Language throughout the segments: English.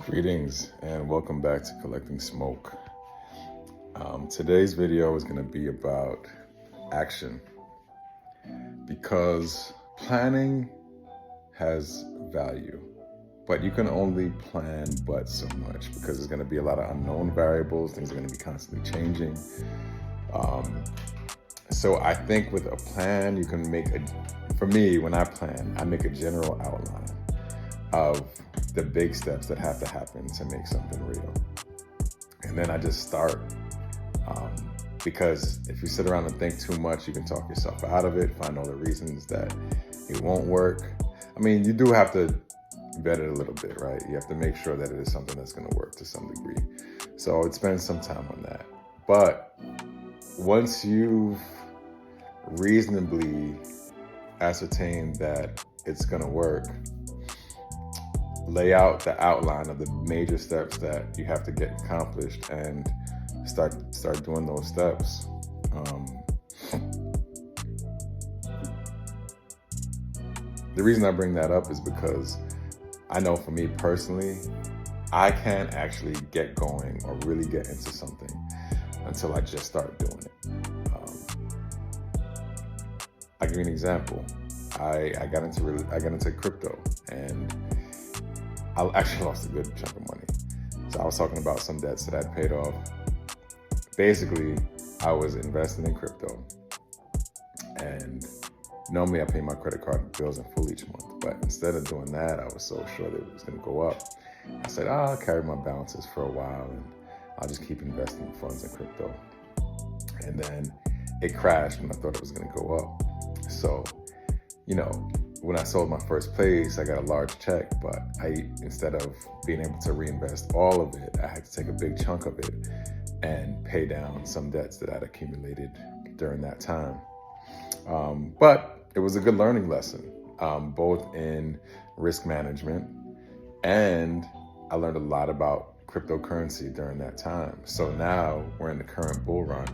Greetings and welcome back to Collecting Smoke. Today's video is going to be about action because planning has value, but you can only plan but so much because there's going to be a lot of unknown variables. Things are going to be constantly changing. So I think with a plan, you can for me, when I plan, I make a general outline of the big steps that have to happen to make something real. And then I just start. Because if you sit around and think too much, you can talk yourself out of it, find all the reasons that it won't work. I mean, you do have to vet it a little bit, right? You have to make sure that it is something that's going to work to some degree. So I would spend some time on that. But once you've reasonably ascertained that it's going to work, lay out the outline of the major steps that you have to get accomplished and start doing those steps. The reason I bring that up is because I know for me personally, I can't actually get going or really get into something until I just start doing it. I'll give you an example. I got into crypto, and I actually lost a good chunk of money. So I was talking about some debts that I'd paid off. Basically, I was investing in crypto, and normally I pay my credit card bills in full each month. But instead of doing that, I was so sure that it was going to go up. I said, I'll carry my balances for a while, and I'll just keep investing funds in crypto. And then it crashed when I thought it was going to go up. So, when I sold my first place, I got a large check, but instead of being able to reinvest all of it, I had to take a big chunk of it and pay down some debts that I'd accumulated during that time. But it was a good learning lesson, both in risk management, and I learned a lot about cryptocurrency during that time. So now we're in the current bull run.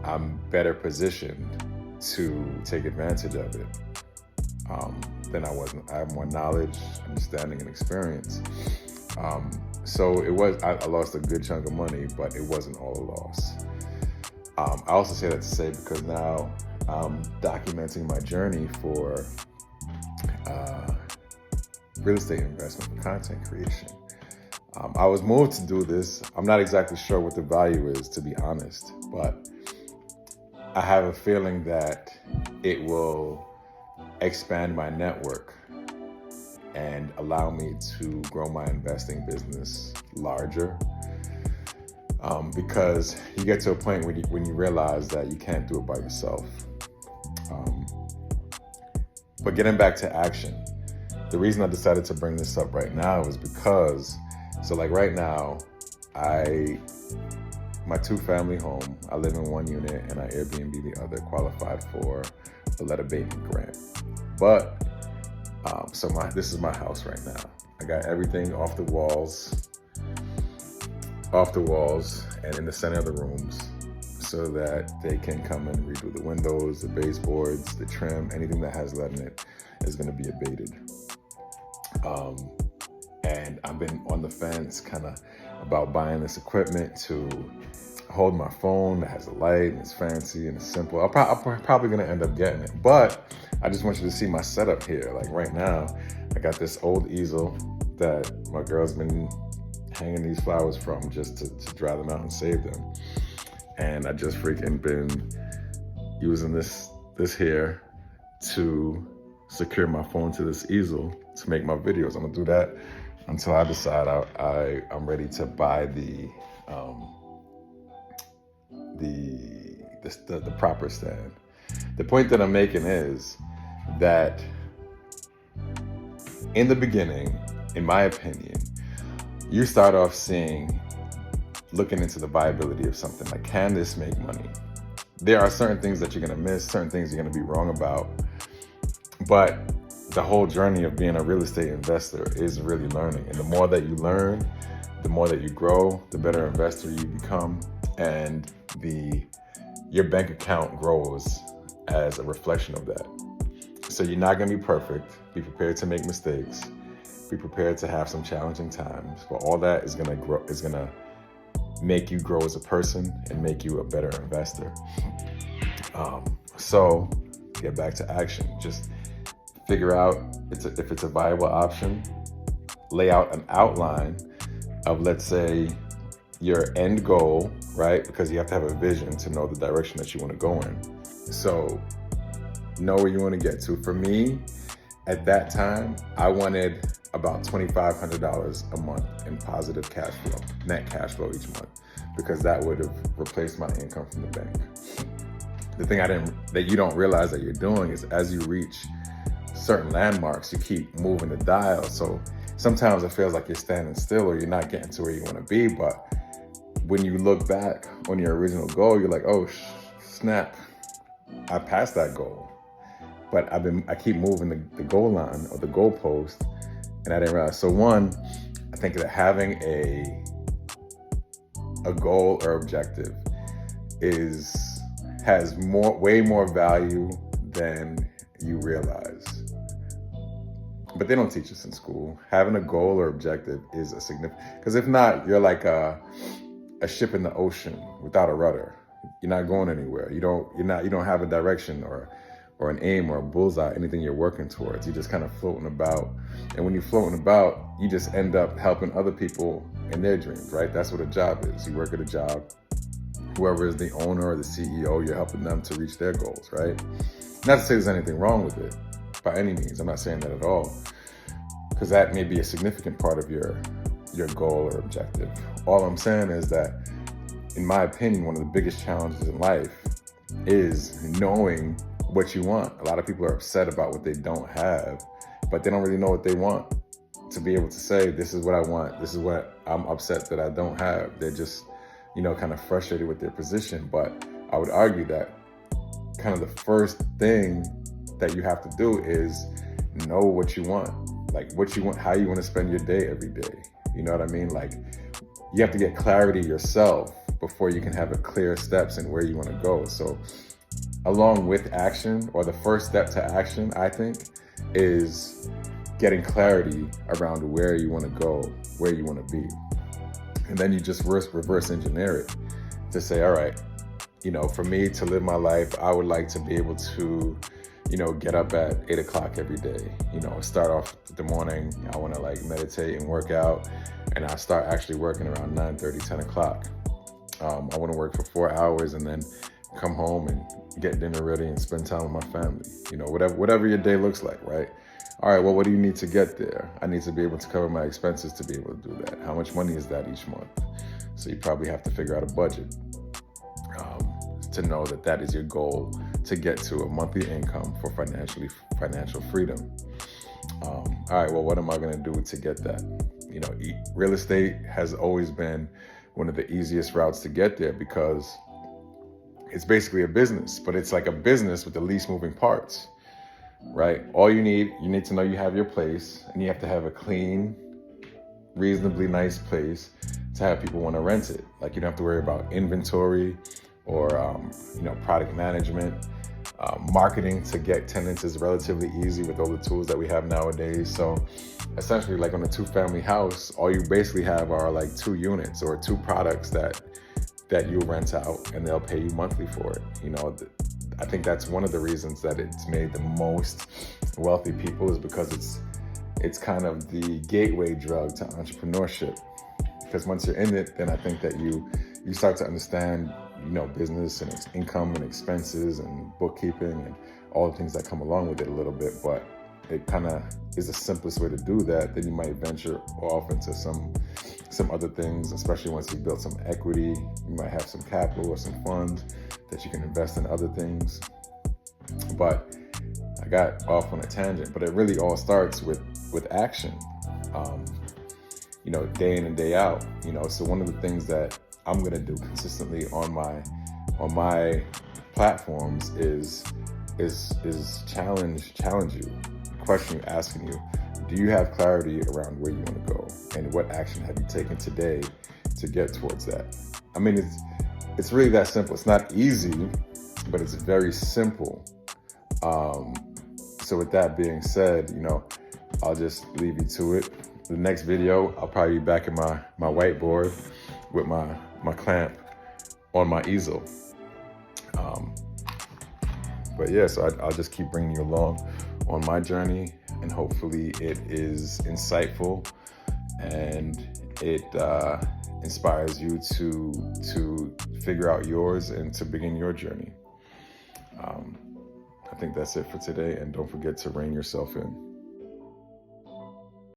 I'm better positioned to take advantage of it than I was. I have more knowledge, understanding, and experience. So I lost a good chunk of money, but it wasn't all a loss. I also say that to say because now I'm documenting my journey for real estate investment and content creation. I was moved to do this. I'm not exactly sure what the value is, to be honest, but I have a feeling that it will expand my network and allow me to grow my investing business larger. Because you get to a point when you realize that you can't do it by yourself. But getting back to action, the reason I decided to bring this up right now is because, right now, my 2-family home, I live in one unit and I Airbnb the other, qualified for a lead abatement grant. But, this is my house right now. I got everything off the walls and in the center of the rooms so that they can come and redo the windows, the baseboards, the trim, anything that has lead in it is going to be abated. And I've been on the fence about buying this equipment to hold my phone that has a light and it's fancy and it's simple. I'm probably going to end up getting it, but I just want you to see my setup here. Like right now, I got this old easel that my girl's been hanging these flowers from just to dry them out and save them. And I just freaking been using this here to secure my phone to this easel to make my videos. I'm gonna do that until I decide I'm ready to buy the proper stand. The point that I'm making is that in the beginning, in my opinion, you start off looking into the viability of something. Like, can this make money? There are certain things that you're gonna miss, certain things you're gonna be wrong about. But the whole journey of being a real estate investor is really learning. And the more that you learn, the more that you grow, the better investor you become. And your bank account grows as a reflection of that. So you're not gonna be perfect. Be prepared to make mistakes. Be prepared to have some challenging times, but all that is gonna make you grow as a person and make you a better investor. So get back to action. Just figure out if it's a viable option. Lay out an outline of, let's say, your end goal, right? Because you have to have a vision to know the direction that you want to go in. So know where you want to get to. For me, at that time, I wanted about $2,500 a month in positive cash flow, net cash flow each month, because that would have replaced my income from the bank. The thing that you don't realize that you're doing is, as you reach certain landmarks, you keep moving the dial. So sometimes it feels like you're standing still or you're not getting to where you want to be. But when you look back on your original goal, you're like, oh, snap, I passed that goal. But I keep moving the goal line or the goal post, and I didn't realize. So one, I think that having a goal or objective has way more value than you realize. But they don't teach us in school. Having a goal or objective is a significant, because if not, you're like a ship in the ocean without a rudder. You're not going anywhere. You don't have a direction or an aim or a bullseye, anything you're working towards. You're just kind of floating about. And when you're floating about, you just end up helping other people in their dreams, right? That's what a job is. You work at a job. Whoever is the owner or the CEO, you're helping them to reach their goals, right? Not to say there's anything wrong with it, by any means. I'm not saying that at all, because that may be a significant part of your goal or objective. All I'm saying is that, in my opinion, one of the biggest challenges in life is knowing what you want. A lot of people are upset about what they don't have, but they don't really know what they want to be able to say, this is what I want, this is what I'm upset that I don't have. They're just, kind of frustrated with their position. But I would argue that kind of the first thing that you have to do is know what you want. Like what you want, how you want to spend your day every day. You know what I mean? Like you have to get clarity yourself before you can have a clear steps in where you want to go. So along with action, or the first step to action, I think, is getting clarity around where you want to go, where you want to be. And then you just reverse engineer it to say, all right, for me to live my life, I would like to be able to, get up at 8 o'clock every day. Start off the morning, I want to meditate and work out, and I start actually working around 9:30, 10 o'clock. I want to work for 4 hours and then come home and get dinner ready and spend time with my family. Whatever your day looks like, right? All right, well, what do you need to get there? I need to be able to cover my expenses to be able to do that. How much money is that each month? So you probably have to figure out a budget to know that is your goal, to get to a monthly income for financial freedom. All right, well, what am I going to do to get that? Real estate has always been one of the easiest routes to get there, because it's basically a business, but it's like a business with the least moving parts, right? All you need to know you have your place, and you have to have a clean, reasonably nice place to have people want to rent it. Like you don't have to worry about inventory or, product management. Marketing to get tenants is relatively easy with all the tools that we have nowadays. So essentially, like on a 2-family house, all you basically have are like 2 units or 2 products that you rent out, and they'll pay you monthly for it. I think that's one of the reasons that it's made the most wealthy people, is because it's kind of the gateway drug to entrepreneurship. Because once you're in it, then I think that you start to understand, business and its income and expenses and bookkeeping and all the things that come along with it a little bit. But it kind of is the simplest way to do that. Then you might venture off into some other things, especially once you build some equity. You might have some capital or some funds that you can invest in other things. But I got off on a tangent, but it really all starts with action, day in and day out. So one of the things that I'm gonna do consistently on my platforms is challenge you, question you, asking you, do you have clarity around where you want to go, and what action have you taken today to get towards that? I mean, it's really that simple. It's not easy, but it's very simple. So with that being said, I'll just leave you to it. The next video, I'll probably be back in my whiteboard with my clamp on my easel. But yeah, so I'll just keep bringing you along on my journey, and hopefully it is insightful and it inspires you to figure out yours and to begin your journey. I think that's it for today, and don't forget to rein yourself in.